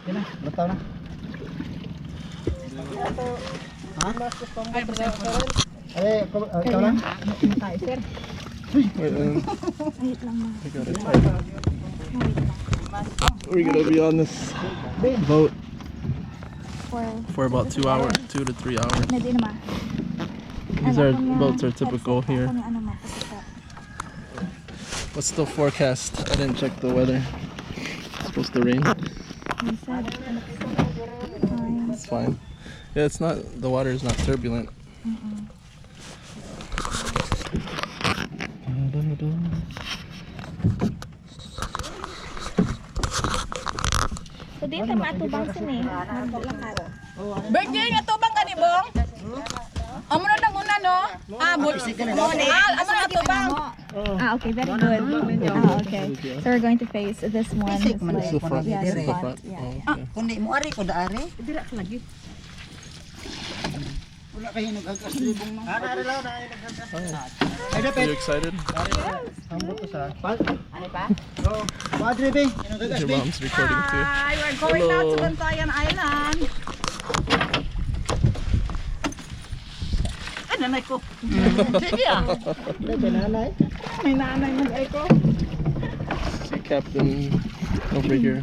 Okay na, bataw na. Ha? Ay, ikaw lang? Sir. Wait, Wait lang na. I got it. We're gonna be on this boat for about 2 hours, 2 to 3 hours. Hindi naman. These are boats are typical here. What's the forecast? I didn't check the weather. It's supposed to rain. It's fine. Yeah, it's not. The water is not turbulent. So dito matubang sini. Maglakad. Birthday nga tubang ka ni Bong? Amo na nang una no? Amo na tubang. Okay, very good. Okay. So we're going to face this one. This is the front. Yeah, This is the yeah. front. Yeah. Oh, okay. Kundi mo ari ko da ari. Dira ka lagi. Wala kayo nag-agas libong mo. Ari lang na nag-agas. Are you excited? Ambot ko sa. Ano pa? Oh, Madre be, nag-agas Your be. mom's recording too. Hi, we're going Hello. out to Bantayan Island. Ay, nanay ko. Sige ah. May nanay. May nanay mag-ay ko. See Captain over here.